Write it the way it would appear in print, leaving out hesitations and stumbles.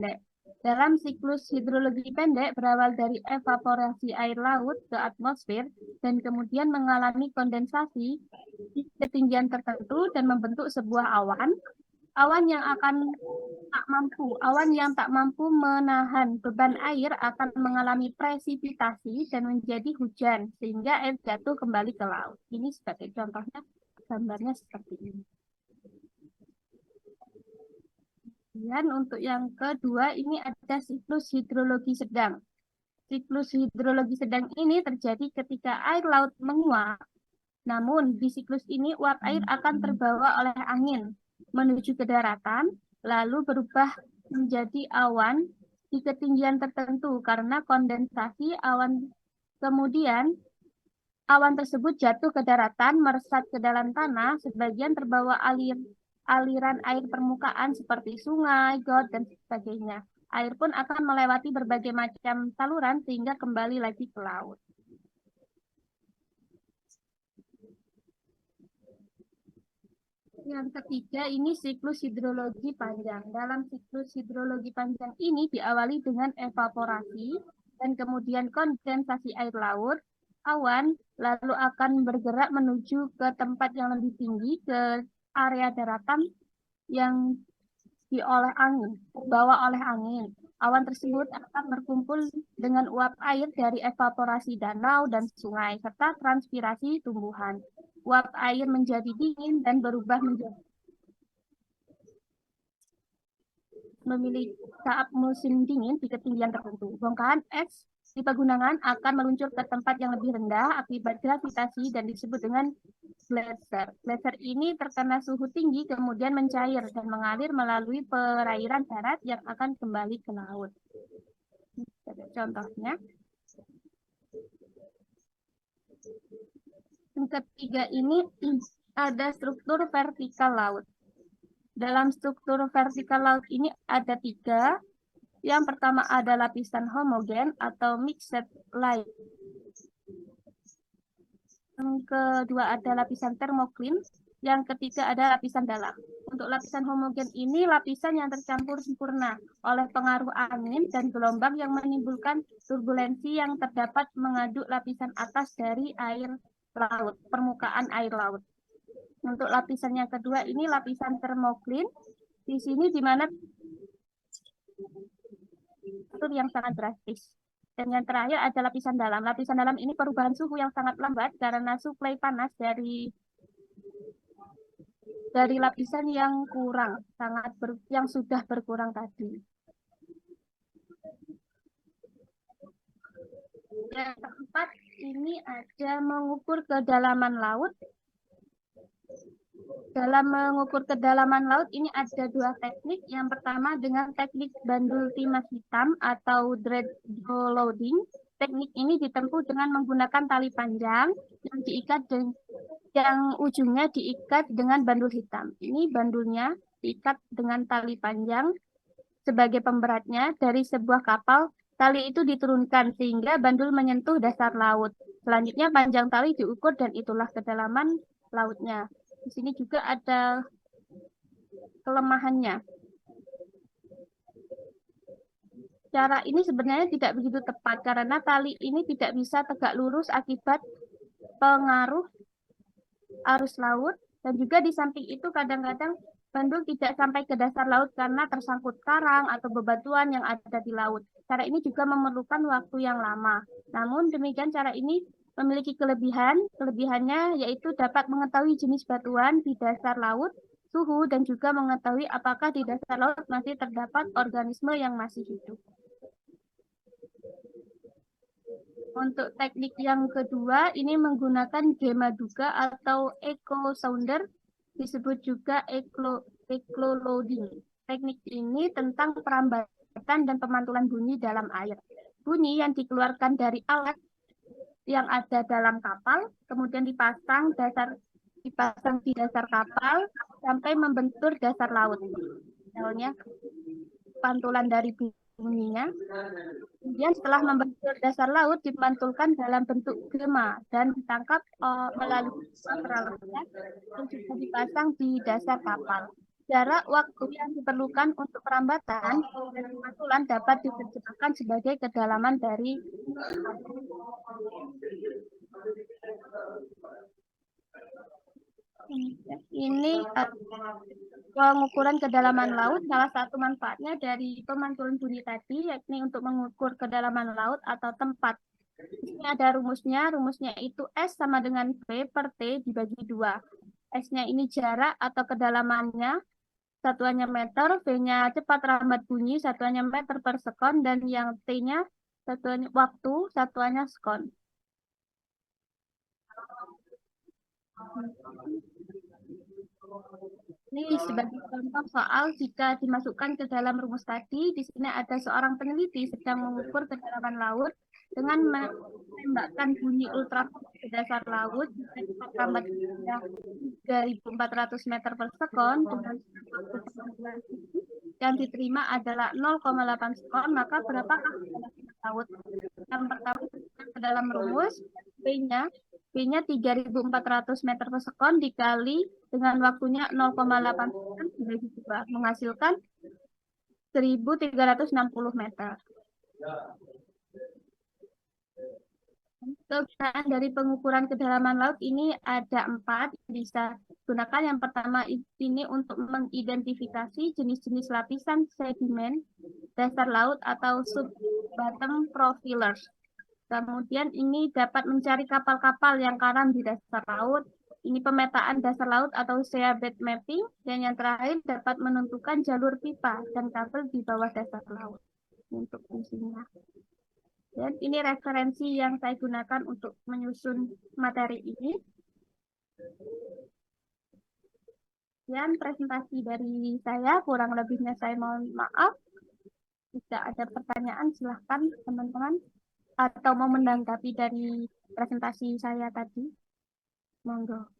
pendek. Dalam siklus hidrologi pendek berawal dari evaporasi air laut ke atmosfer dan kemudian mengalami kondensasi di ketinggian tertentu dan membentuk sebuah awan. Awan yang tak mampu menahan beban air akan mengalami presipitasi dan menjadi hujan sehingga air jatuh kembali ke laut. Ini sebagai contohnya, gambarnya seperti ini. Dan untuk yang kedua ini ada siklus hidrologi sedang. Siklus hidrologi sedang ini terjadi ketika air laut menguap. Namun di siklus ini uap air akan terbawa oleh angin menuju ke daratan, lalu berubah menjadi awan di ketinggian tertentu karena kondensasi awan. Kemudian awan tersebut jatuh ke daratan, meresap ke dalam tanah, sebagian terbawa aliran air permukaan seperti sungai, got, dan sebagainya. Air pun akan melewati berbagai macam saluran sehingga kembali lagi ke laut. Yang ketiga ini siklus hidrologi panjang. Dalam siklus hidrologi panjang ini diawali dengan evaporasi dan kemudian kondensasi air laut, awan, lalu akan bergerak menuju ke tempat yang lebih tinggi, ke area daratan yang dibawa oleh angin. Awan tersebut akan berkumpul dengan uap air dari evaporasi danau dan sungai, serta transpirasi tumbuhan. Uap air menjadi dingin dan berubah menjadi memiliki saat musim dingin di ketinggian tertentu. Bongkahan es di pegunungan akan meluncur ke tempat yang lebih rendah akibat gravitasi dan disebut dengan glacier. Glacier ini terkena suhu tinggi kemudian mencair dan mengalir melalui perairan darat yang akan kembali ke laut. Contohnya. Yang ketiga ini ada struktur vertikal laut. Dalam struktur vertikal laut ini ada tiga. Yang pertama ada lapisan homogen atau mixed layer. Yang kedua ada lapisan termoklin. Yang ketiga ada lapisan dalam. Untuk lapisan homogen ini lapisan yang tercampur sempurna oleh pengaruh angin dan gelombang yang menimbulkan turbulensi yang terdapat mengaduk lapisan atas dari air laut, permukaan air laut. Untuk lapisan yang kedua ini lapisan termoklin. Di sini di mana yang sangat drastis. Dan yang terakhir ada lapisan dalam. Lapisan dalam ini perubahan suhu yang sangat lambat karena suplai panas dari lapisan yang yang sudah berkurang tadi. Yang keempat ini ada mengukur kedalaman laut. Dalam mengukur kedalaman laut ini ada dua teknik. Yang pertama dengan teknik bandul timah hitam atau dredge-loading. Teknik ini ditempuh dengan menggunakan tali panjang yang ujungnya diikat dengan bandul hitam. Ini bandulnya diikat dengan tali panjang sebagai pemberatnya dari sebuah kapal. Tali itu diturunkan sehingga bandul menyentuh dasar laut. Selanjutnya panjang tali diukur dan itulah kedalaman lautnya. Di sini juga ada kelemahannya. Cara ini sebenarnya tidak begitu tepat karena tali ini tidak bisa tegak lurus akibat pengaruh arus laut, dan juga di samping itu kadang-kadang bandul tidak sampai ke dasar laut karena tersangkut karang atau bebatuan yang ada di laut. Cara ini juga memerlukan waktu yang lama. Namun demikian cara ini memiliki kelebihannya yaitu dapat mengetahui jenis batuan di dasar laut, suhu, dan juga mengetahui apakah di dasar laut masih terdapat organisme yang masih hidup. Untuk teknik yang kedua, ini menggunakan gemaduga atau echo sounder, disebut juga echo loading. Teknik ini tentang perambatan dan pemantulan bunyi dalam air. Bunyi yang dikeluarkan dari alat yang ada dalam kapal, kemudian dipasang di dasar kapal sampai membentur dasar laut. Misalnya pantulan dari bunyinya. Kemudian setelah membentur dasar laut dipantulkan dalam bentuk gema dan ditangkap melalui peralatan yang juga dipasang di dasar kapal. Jarak waktu yang diperlukan untuk perambatan dan pemantauan dapat diterjemahkan sebagai kedalaman dari ini pengukuran kedalaman laut. Salah satu manfaatnya dari pemantulan bunyi tadi yakni untuk mengukur kedalaman laut atau tempat. Di sini ada rumusnya. Rumusnya itu S sama dengan V per T dibagi 2. S-nya ini jarak atau kedalamannya, satuannya meter, V-nya cepat rambat bunyi, satuannya meter per sekon, dan yang T-nya satuannya waktu, satuannya sekon. Ini sebagai contoh soal jika dimasukkan ke dalam rumus tadi, di sini ada seorang peneliti sedang mengukur kedalaman laut dengan menembakkan bunyi ultraviolet ke dasar laut dengan cepat lambat 3.400 meter per sekon dengan waktu pengambilan yang diterima adalah 0,8 sekon, maka berapakah kedalaman laut? Yang pertama ke dalam rumus, B-nya B-nya 3.400 meter per sekon dikali dengan waktunya 0,8 sekon dibagi 2, menghasilkan 1.360 meter. Kegunaan dari pengukuran kedalaman laut ini ada 4, bisa gunakan. Yang pertama ini untuk mengidentifikasi jenis-jenis lapisan sedimen dasar laut atau sub-bottom profilers. Kemudian ini dapat mencari kapal-kapal yang karam di dasar laut. Ini pemetaan dasar laut atau seabed mapping. Dan yang terakhir dapat menentukan jalur pipa dan kabel di bawah dasar laut untuk fungsinya. Dan ini referensi yang saya gunakan untuk menyusun materi ini. Dan presentasi dari saya, kurang lebihnya saya mohon maaf. Jika ada pertanyaan, silahkan teman-teman. Atau mau menanggapi dari presentasi saya tadi. Monggo.